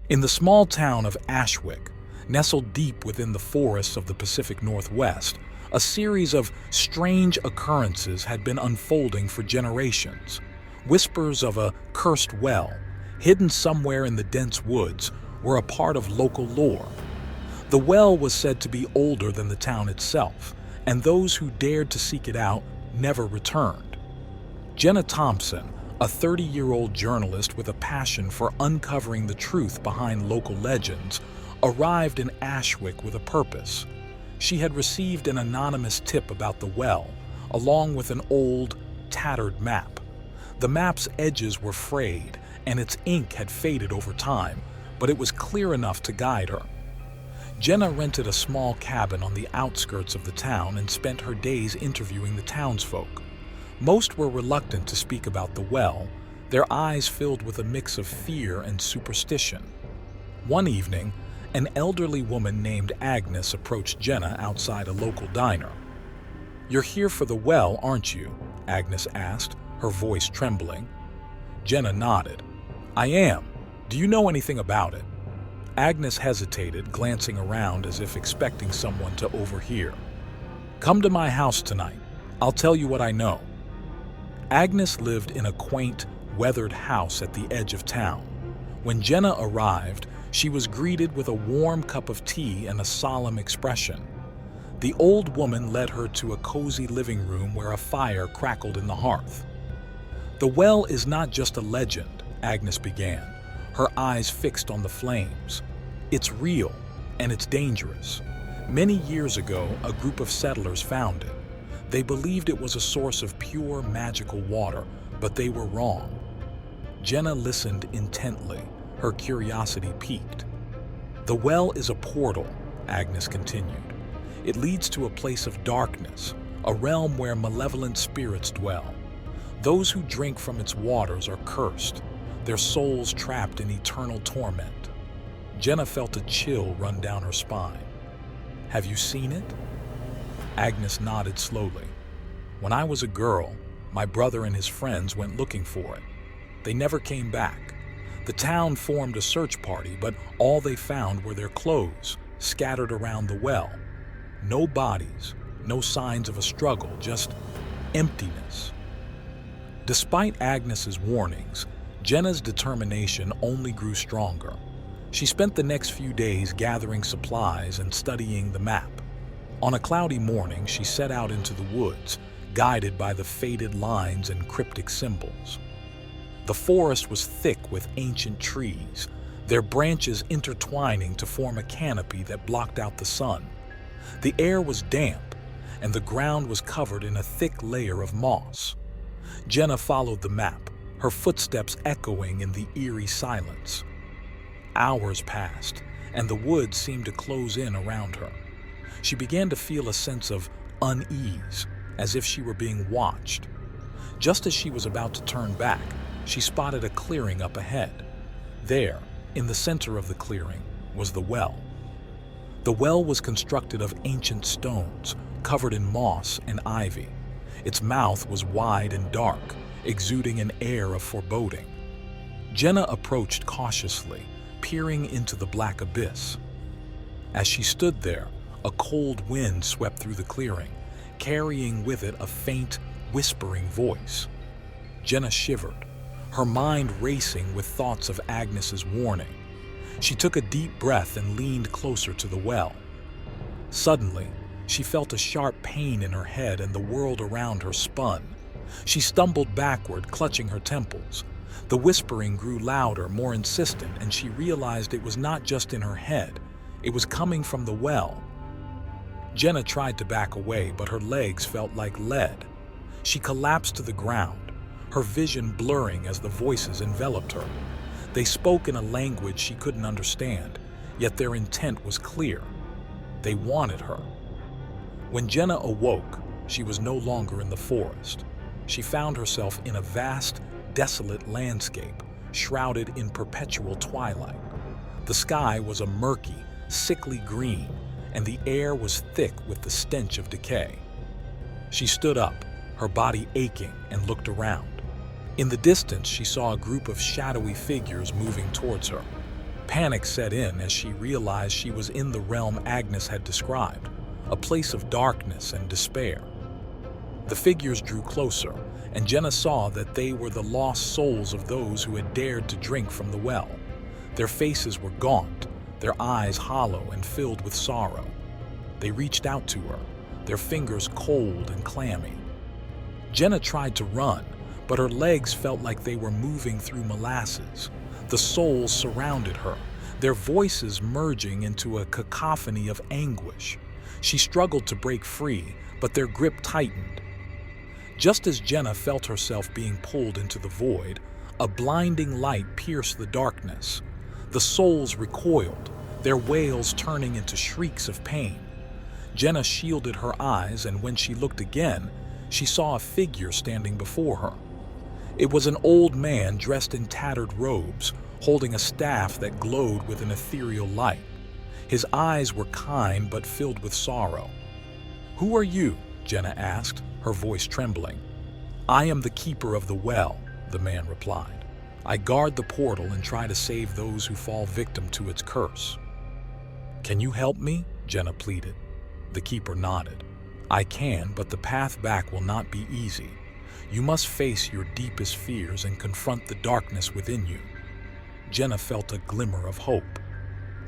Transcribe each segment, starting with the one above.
In the small town of Ashwick, nestled deep within the forests of the Pacific Northwest, a series of strange occurrences had been unfolding for generations. Whispers of a cursed well, hidden somewhere in the dense woods, were a part of local lore. The well was said to be older than the town itself, and those who dared to seek it out never returned. Jenna Thompson, a 30-year-old journalist with a passion for uncovering the truth behind local legends, arrived in Ashwick with a purpose. She had received an anonymous tip about the well, along with an old, tattered map. The map's edges were frayed, and its ink had faded over time, but it was clear enough to guide her. Jenna rented a small cabin on the outskirts of the town and spent her days interviewing the townsfolk. Most were reluctant to speak about the well, their eyes filled with a mix of fear and superstition. One evening, an elderly woman named Agnes approached Jenna outside a local diner. "You're here for the well, aren't you?" Agnes asked, her voice trembling. Jenna nodded. "I am. Do you know anything about it?" Agnes hesitated, glancing around as if expecting someone to overhear. "Come to my house tonight. I'll tell you what I know." Agnes lived in a quaint, weathered house at the edge of town. When Jenna arrived, she was greeted with a warm cup of tea and a solemn expression. The old woman led her to a cozy living room where a fire crackled in the hearth. "The well is not just a legend," Agnes began, her eyes fixed on the flames. "It's real, and it's dangerous. Many years ago, a group of settlers found it. They believed it was a source of pure, magical water, but they were wrong." Jenna listened intently, her curiosity piqued. "The well is a portal," Agnes continued. "It leads to a place of darkness, a realm where malevolent spirits dwell. Those who drink from its waters are cursed, their souls trapped in eternal torment." Jenna felt a chill run down her spine. "Have you seen it?" Agnes nodded slowly. "When I was a girl, my brother and his friends went looking for it. They never came back. The town formed a search party, but all they found were their clothes, scattered around the well. No bodies, no signs of a struggle, just emptiness." Despite Agnes's warnings, Jenna's determination only grew stronger. She spent the next few days gathering supplies and studying the map. On a cloudy morning, she set out into the woods, guided by the faded lines and cryptic symbols. The forest was thick with ancient trees, their branches intertwining to form a canopy that blocked out the sun. The air was damp, and the ground was covered in a thick layer of moss. Jenna followed the map, her footsteps echoing in the eerie silence. Hours passed, and the woods seemed to close in around her. She began to feel a sense of unease, as if she were being watched. Just as she was about to turn back, she spotted a clearing up ahead. There, in the center of the clearing, was the well. The well was constructed of ancient stones, covered in moss and ivy. Its mouth was wide and dark, exuding an air of foreboding. Jenna approached cautiously, peering into the black abyss. As she stood there, a cold wind swept through the clearing, carrying with it a faint, whispering voice. Jenna shivered, her mind racing with thoughts of Agnes's warning. She took a deep breath and leaned closer to the well. Suddenly, she felt a sharp pain in her head and the world around her spun. She stumbled backward, clutching her temples. The whispering grew louder, more insistent, and she realized it was not just in her head. It was coming from the well. Jenna tried to back away, but her legs felt like lead. She collapsed to the ground, her vision blurring as the voices enveloped her. They spoke in a language she couldn't understand, yet their intent was clear. They wanted her. When Jenna awoke, she was no longer in the forest. She found herself in a vast, desolate landscape, shrouded in perpetual twilight. The sky was a murky, sickly green, and the air was thick with the stench of decay. She stood up, her body aching, and looked around. In the distance, she saw a group of shadowy figures moving towards her. Panic set in as she realized she was in the realm Agnes had described, a place of darkness and despair. The figures drew closer, and Jenna saw that they were the lost souls of those who had dared to drink from the well. Their faces were gaunt, their eyes hollow and filled with sorrow. They reached out to her, their fingers cold and clammy. Jenna tried to run, but her legs felt like they were moving through molasses. The souls surrounded her, their voices merging into a cacophony of anguish. She struggled to break free, but their grip tightened. Just as Jenna felt herself being pulled into the void, a blinding light pierced the darkness. The souls recoiled, their wails turning into shrieks of pain. Jenna shielded her eyes, and when she looked again, she saw a figure standing before her. It was an old man dressed in tattered robes, holding a staff that glowed with an ethereal light. His eyes were kind but filled with sorrow. "Who are you?" Jenna asked, her voice trembling. "I am the keeper of the well," the man replied. "I guard the portal and try to save those who fall victim to its curse." "Can you help me?" Jenna pleaded. The keeper nodded. "I can, but the path back will not be easy. You must face your deepest fears and confront the darkness within you." Jenna felt a glimmer of hope.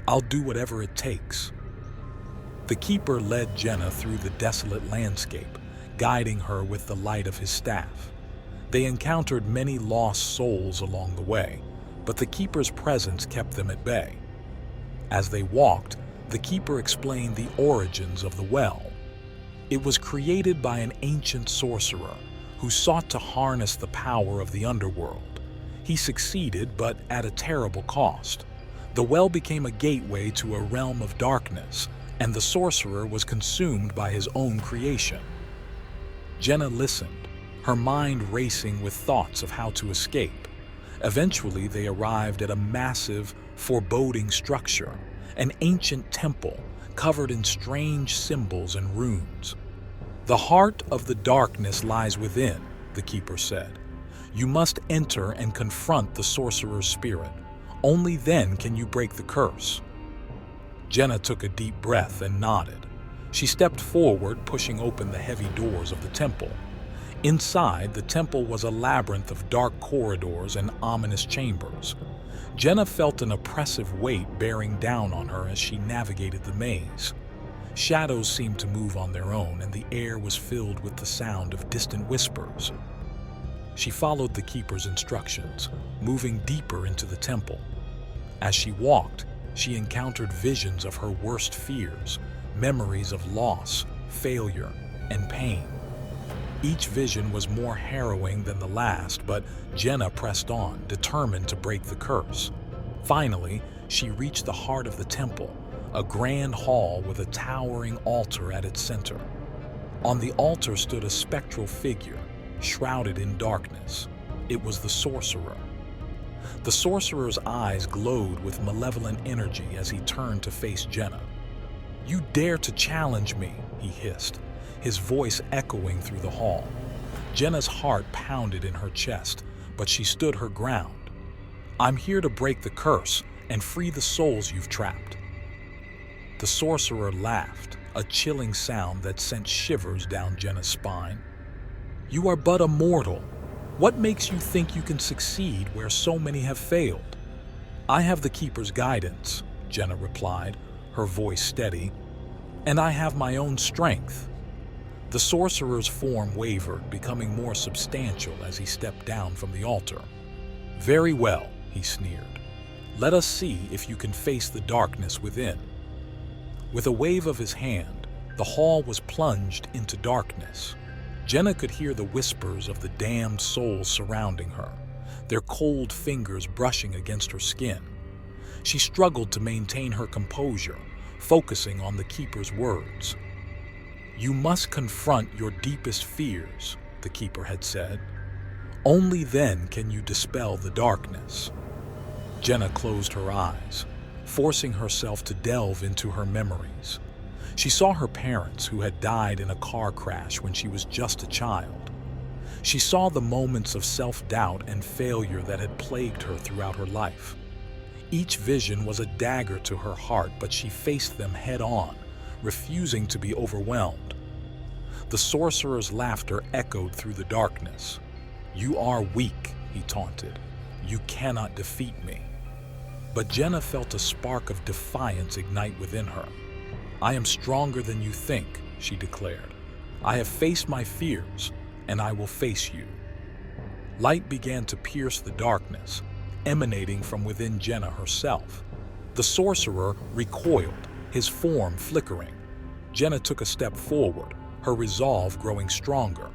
"I'll do whatever it takes." The keeper led Jenna through the desolate landscape, guiding her with the light of his staff. They encountered many lost souls along the way, but the keeper's presence kept them at bay. As they walked, the keeper explained the origins of the well. It was created by an ancient sorcerer who sought to harness the power of the underworld. He succeeded, but at a terrible cost. The well became a gateway to a realm of darkness, and the sorcerer was consumed by his own creation. Jenna listened, her mind racing with thoughts of how to escape. Eventually, they arrived at a massive, foreboding structure, an ancient temple covered in strange symbols and runes. "The heart of the darkness lies within," the keeper said. "You must enter and confront the sorcerer's spirit. Only then can you break the curse." Jenna took a deep breath and nodded. She stepped forward, pushing open the heavy doors of the temple. Inside, the temple was a labyrinth of dark corridors and ominous chambers. Jenna felt an oppressive weight bearing down on her as she navigated the maze. Shadows seemed to move on their own, and the air was filled with the sound of distant whispers. She followed the keeper's instructions, moving deeper into the temple. As she walked, she encountered visions of her worst fears, memories of loss, failure, and pain. Each vision was more harrowing than the last, but Jenna pressed on, determined to break the curse. Finally, she reached the heart of the temple, a grand hall with a towering altar at its center. On the altar stood a spectral figure, shrouded in darkness. It was the sorcerer. The sorcerer's eyes glowed with malevolent energy as he turned to face Jenna. "You dare to challenge me," he hissed, his voice echoing through the hall. Jenna's heart pounded in her chest, but she stood her ground. "I'm here to break the curse and free the souls you've trapped." The sorcerer laughed, a chilling sound that sent shivers down Jenna's spine. "You are but a mortal. What makes you think you can succeed where so many have failed?" "I have the keeper's guidance," Jenna replied, her voice steady. "And I have my own strength." The sorcerer's form wavered, becoming more substantial as he stepped down from the altar. "Very well," he sneered. "Let us see if you can face the darkness within." With a wave of his hand, the hall was plunged into darkness. Jenna could hear the whispers of the damned souls surrounding her, their cold fingers brushing against her skin. She struggled to maintain her composure, focusing on the keeper's words. "You must confront your deepest fears," the keeper had said. "Only then can you dispel the darkness." Jenna closed her eyes, forcing herself to delve into her memories. She saw her parents, who had died in a car crash when she was just a child. She saw the moments of self-doubt and failure that had plagued her throughout her life. Each vision was a dagger to her heart, but she faced them head-on, refusing to be overwhelmed. The sorcerer's laughter echoed through the darkness. "You are weak," he taunted. "You cannot defeat me." But Jenna felt a spark of defiance ignite within her. "I am stronger than you think," she declared. "I have faced my fears, and I will face you." Light began to pierce the darkness, emanating from within Jenna herself. The sorcerer recoiled, his form flickering. Jenna took a step forward, her resolve growing stronger.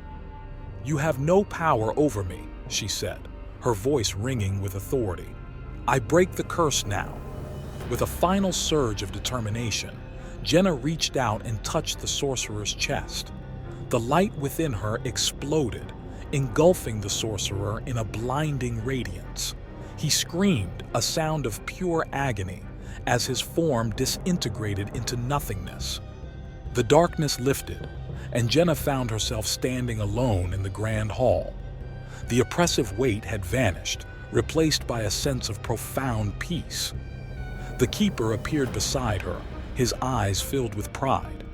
"You have no power over me," she said, her voice ringing with authority. "I break the curse now." With a final surge of determination, Jenna reached out and touched the sorcerer's chest. The light within her exploded, engulfing the sorcerer in a blinding radiance. He screamed, a sound of pure agony, as his form disintegrated into nothingness. The darkness lifted, and Jenna found herself standing alone in the grand hall. The oppressive weight had vanished, replaced by a sense of profound peace. The keeper appeared beside her, his eyes filled with pride.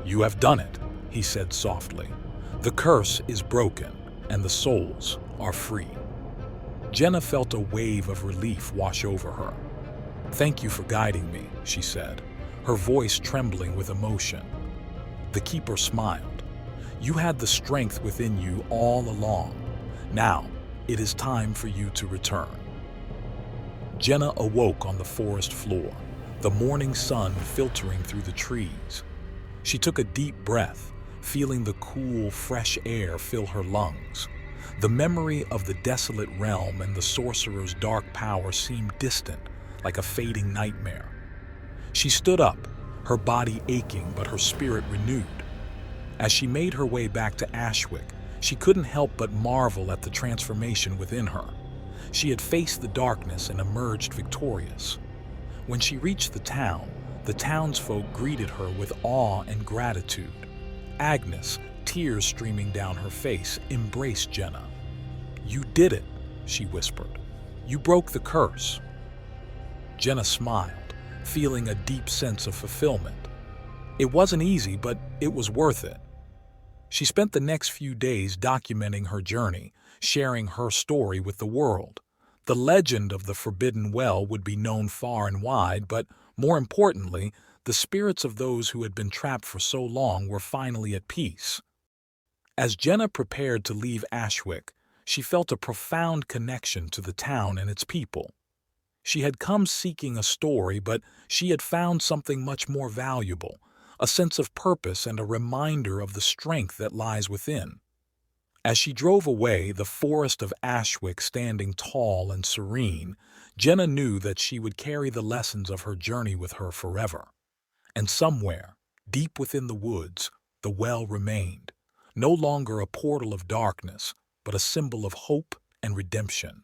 "You have done it," he said softly. "The curse is broken, and the souls are free." Jenna felt a wave of relief wash over her. "Thank you for guiding me," she said, her voice trembling with emotion. The keeper smiled. "You had the strength within you all along. Now, it is time for you to return." Jenna awoke on the forest floor, the morning sun filtering through the trees. She took a deep breath, feeling the cool, fresh air fill her lungs. The memory of the desolate realm and the sorcerer's dark power seemed distant, like a fading nightmare. She stood up, her body aching but her spirit renewed. As she made her way back to Ashwick, she couldn't help but marvel at the transformation within her. She had faced the darkness and emerged victorious. When she reached the townsfolk greeted her with awe and gratitude. Agnes, tears streaming down her face, embraced Jenna. "You did it," she whispered. "You broke the curse." Jenna smiled, feeling a deep sense of fulfillment. It wasn't easy, but it was worth it. She spent the next few days documenting her journey, sharing her story with the world. The legend of the Forbidden Well would be known far and wide, but more importantly, the spirits of those who had been trapped for so long were finally at peace. As Jenna prepared to leave Ashwick, she felt a profound connection to the town and its people. She had come seeking a story, but she had found something much more valuable, a sense of purpose and a reminder of the strength that lies within. As she drove away, the forest of Ashwick standing tall and serene, Jenna knew that she would carry the lessons of her journey with her forever. And somewhere, deep within the woods, the well remained, no longer a portal of darkness, but a symbol of hope and redemption.